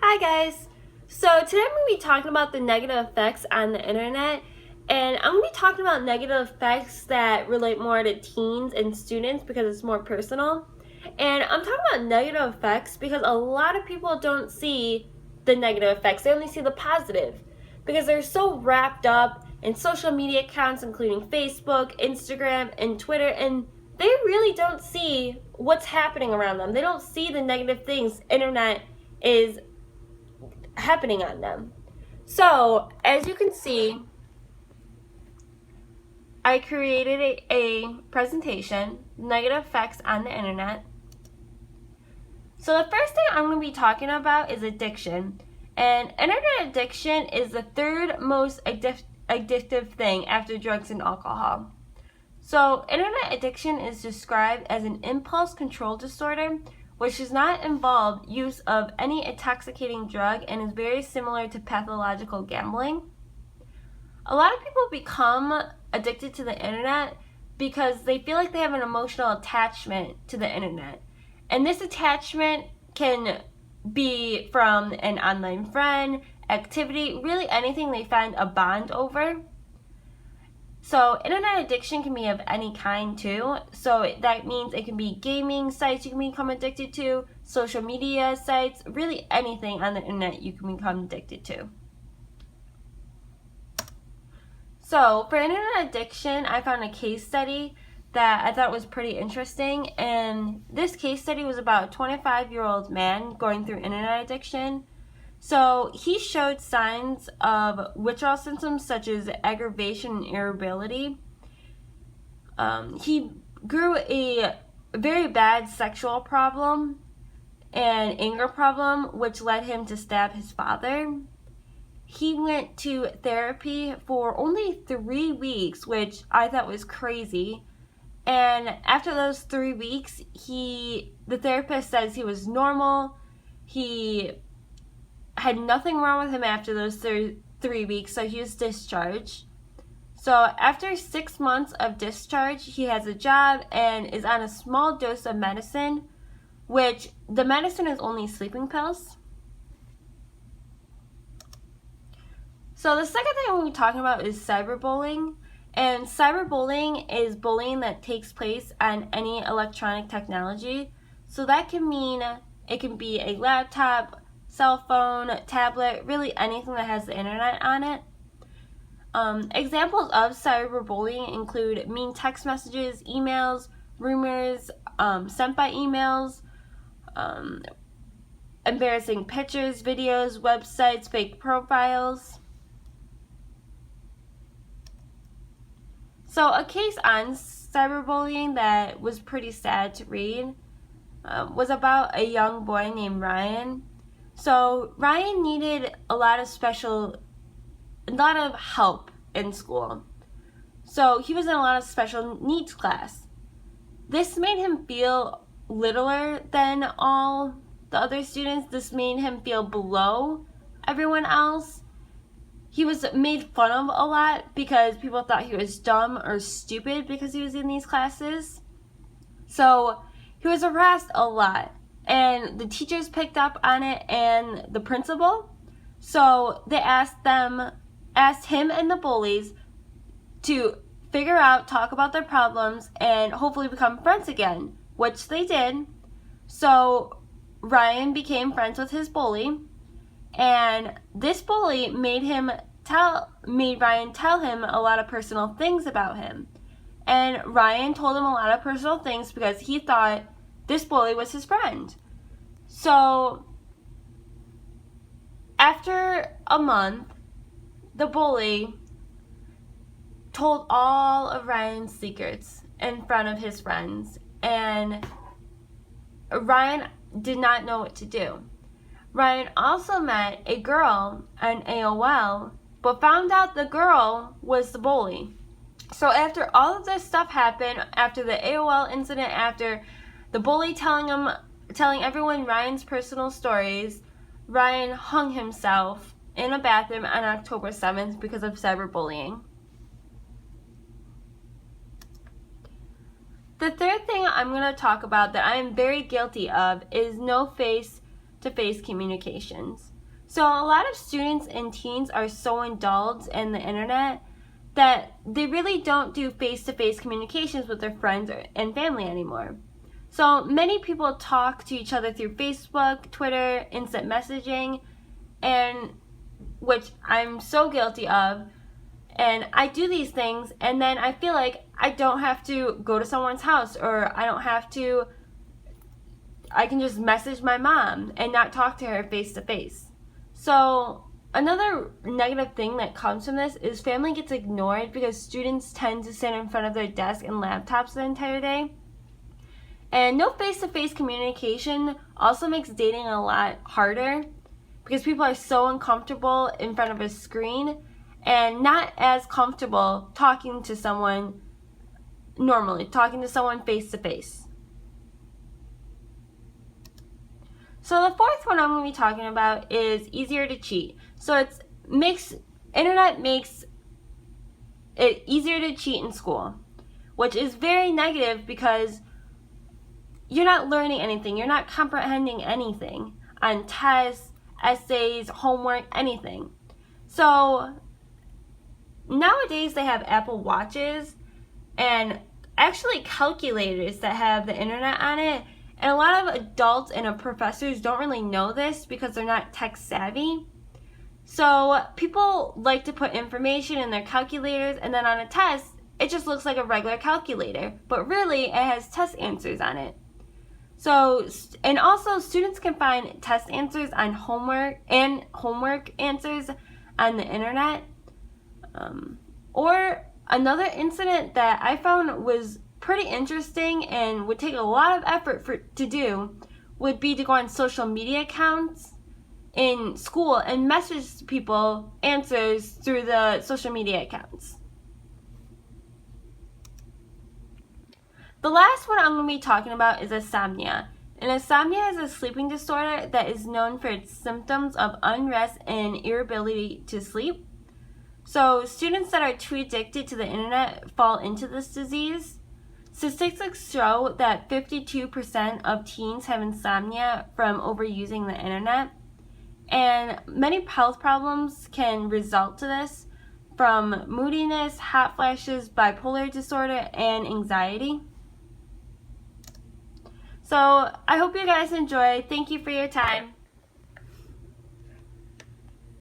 Hi guys! So today I'm going to be talking about the negative effects on the internet, and I'm going to be talking about negative effects that relate more to teens and students because it's more personal. And I'm talking about negative effects because a lot of people don't see the negative effects, they only see the positive because they're so wrapped up in social media accounts including Facebook, Instagram, and Twitter, and they really don't see what's happening around them. They don't see the negative things internet is happening on them. So, as you can see, I created a presentation, negative effects on the internet. So the first thing I'm going to be talking about is addiction. And internet addiction is the third most addictive thing after drugs and alcohol. So internet addiction is described as an impulse control disorder which does not involve use of any intoxicating drug and is very similar to pathological gambling. A lot of people become addicted to the internet because they feel like they have an emotional attachment to the internet. And this attachment can be from an online friend, activity, really anything they find a bond over. So internet addiction can be of any kind too. So that means it can be gaming sites you can become addicted to, social media sites, really anything on the internet you can become addicted to. So for internet addiction, I found a case study that I thought was pretty interesting. And this case study was about a 25-year-old man going through internet addiction. So he showed signs of withdrawal symptoms such as aggravation and irritability. He grew a very bad sexual problem and anger problem, which led him to stab his father. He went to therapy for only 3 weeks, which I thought was crazy. And after those 3 weeks, the therapist says he was normal. He had nothing wrong with him after those 3 weeks, so he was discharged. So after 6 months of discharge, he has a job and is on a small dose of medicine, which the medicine is only sleeping pills. So the second thing I'm going to be talking about is cyberbullying. And cyberbullying is bullying that takes place on any electronic technology. So that can mean it can be a laptop, cell phone, tablet, really anything that has the internet on it. Examples of cyberbullying include mean text messages, emails, rumors sent by emails, embarrassing pictures, videos, websites, fake profiles. So a case on cyberbullying that was pretty sad to read was about a young boy named Ryan. So Ryan needed a lot of help in school. So he was in a lot of special needs class. This made him feel littler than all the other students. This made him feel below everyone else. He was made fun of a lot because people thought he was dumb or stupid because he was in these classes. So he was harassed a lot. And the teachers picked up on it and the principal. So they asked him and the bullies to talk about their problems and hopefully become friends again, which they did. So Ryan became friends with his bully, and this bully made Ryan tell him a lot of personal things about him. And Ryan told him a lot of personal things because he thought this bully was his friend. So after a month, the bully told all of Ryan's secrets in front of his friends, and Ryan did not know what to do. Ryan also met a girl on AOL, but found out the girl was the bully. So after all of this stuff happened, after the AOL incident, after the bully telling everyone Ryan's personal stories, Ryan hung himself in a bathroom on October 7th because of cyberbullying. The third thing I'm going to talk about that I am very guilty of is no face-to-face communications. So a lot of students and teens are so indulged in the internet that they really don't do face-to-face communications with their friends and family anymore. So many people talk to each other through Facebook, Twitter, instant messaging, and which I'm so guilty of. And I do these things, and then I feel like I don't have to go to someone's house, or I can just message my mom and not talk to her face to face. So another negative thing that comes from this is family gets ignored because students tend to sit in front of their desk and laptops the entire day. And no face-to-face communication also makes dating a lot harder because people are so uncomfortable in front of a screen and not as comfortable talking to someone normally, talking to someone face-to-face. So the fourth one I'm going to be talking about is easier to cheat. So internet makes it easier to cheat in school, which is very negative because you're not learning anything. You're not comprehending anything on tests, essays, homework, anything. So nowadays they have Apple Watches and actually calculators that have the internet on it. And a lot of adults and professors don't really know this because they're not tech savvy. So people like to put information in their calculators, and then on a test, it just looks like a regular calculator. But really, it has test answers on it. So, and also students can find test answers on homework answers on the internet. Or another incident that I found was pretty interesting and would take a lot of effort to do would be to go on social media accounts in school and message people answers through the social media accounts. The last one I'm going to be talking about is insomnia. And insomnia is a sleeping disorder that is known for its symptoms of unrest and irritability to sleep. So students that are too addicted to the internet fall into this disease. Statistics show that 52% of teens have insomnia from overusing the internet. And many health problems can result to this, from moodiness, hot flashes, bipolar disorder, and anxiety. So I hope you guys enjoy. Thank you for your time.